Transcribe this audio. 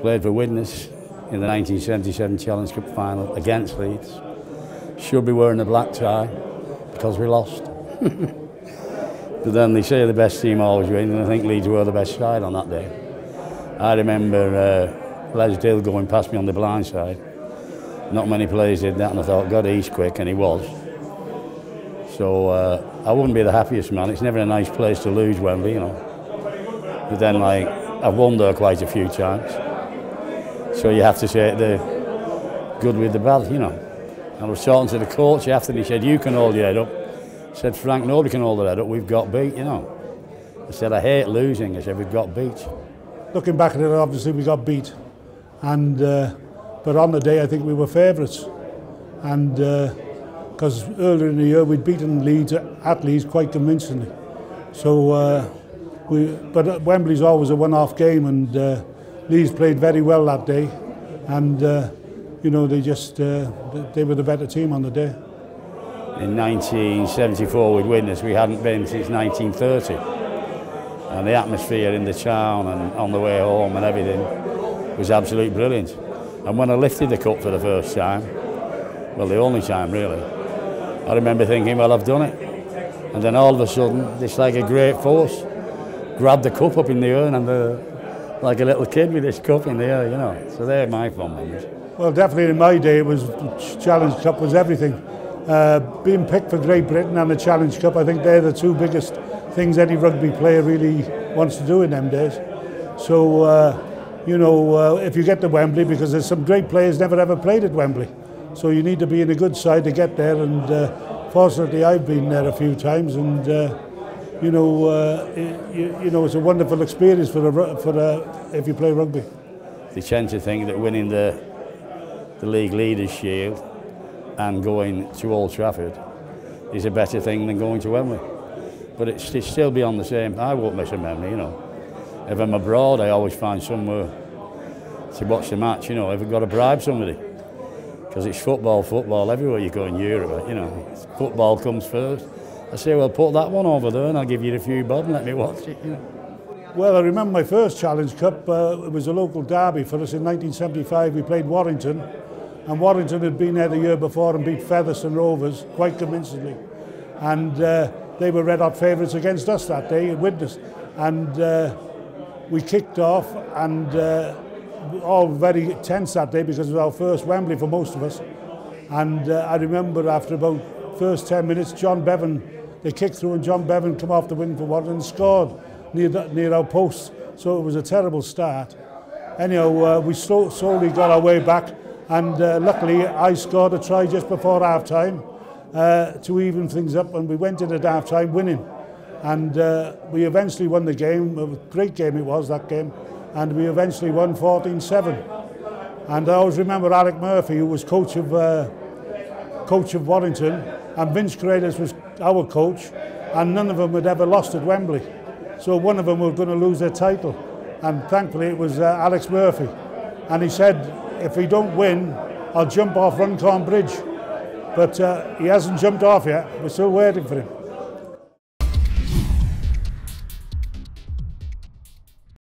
Played for Widnes in the 1977 Challenge Cup final against Leeds. Should be wearing a black tie because we lost. But then they say the best team always wins, and I think Leeds were the best side on that day. I remember Les Dill going past me on the blind side. Not many players did that, and I thought, God, he's quick, and he was. So I wouldn't be the happiest man. It's never a nice place to lose, Wembley, you know. But then, like, I've won there quite a few times. So you have to say the good with the bad, you know. I was talking to the coach after, and he said, you can hold your head up. I said, Frank, nobody can hold their head up. We've got beat, you know. I said, I hate losing. I said, we've got beat. Looking back at it, obviously we got beat. And but on the day, I think we were favourites. And because earlier in the year, we'd beaten Leeds at Leeds quite convincingly. So, but Wembley's always a one-off game, and Leeds played very well that day. And, you know, they were the better team on the day. In 1974 with Widnes, we hadn't been since 1930. And the atmosphere in the town and on the way home and everything was absolutely brilliant. And when I lifted the cup for the first time, well, the only time really, I remember thinking, well, I've done it. And then all of a sudden, this like a great force grabbed the cup up in the air, and I'm like a little kid with this cup in the air, you know. So they're my fun memories. Well, definitely in my day, it was Challenge Cup was everything. Being picked for Great Britain and the Challenge Cup, I think they're the two biggest things any rugby player really wants to do in them days. So, you know, if you get to Wembley, because there's some great players never ever played at Wembley, so you need to be in a good side to get there. And fortunately, I've been there a few times, and you know, it's a wonderful experience if you play rugby. They tend to think that winning the League Leaders' Shield and going to Old Trafford is a better thing than going to Wembley. But it's still beyond the same. I won't miss a memory, you know. If I'm abroad, I always find somewhere to watch the match, you know, if I've got to bribe somebody. Because it's football everywhere you go in Europe, you know. Football comes first. I say, well, put that one over there and I'll give you a few bob and let me watch it, you know. Well, I remember my first Challenge Cup. It was a local derby for us in 1975. We played Warrington. And Warrington had been there the year before and beat Featherstone Rovers quite convincingly. And they were red-hot favourites against us that day at Widnes. And we kicked off, and all very tense that day because it was our first Wembley for most of us. And I remember after about first 10 minutes, John Bevan, they kicked through and John Bevan came off the wing for Warrington and scored near our post. So it was a terrible start. Anyhow, we slowly got our way back. And luckily, I scored a try just before half-time to even things up, and we went in at half-time winning. And we eventually won the game. A great game it was, that game. And we eventually won 14-7. And I always remember Alec Murphy, who was coach of Warrington, and Vince Corrales was our coach, and none of them had ever lost at Wembley. So one of them were going to lose their title. And thankfully, it was Alex Murphy. And he said, if we don't win, I'll jump off Runcorn Bridge. But he hasn't jumped off yet. We're still waiting for him.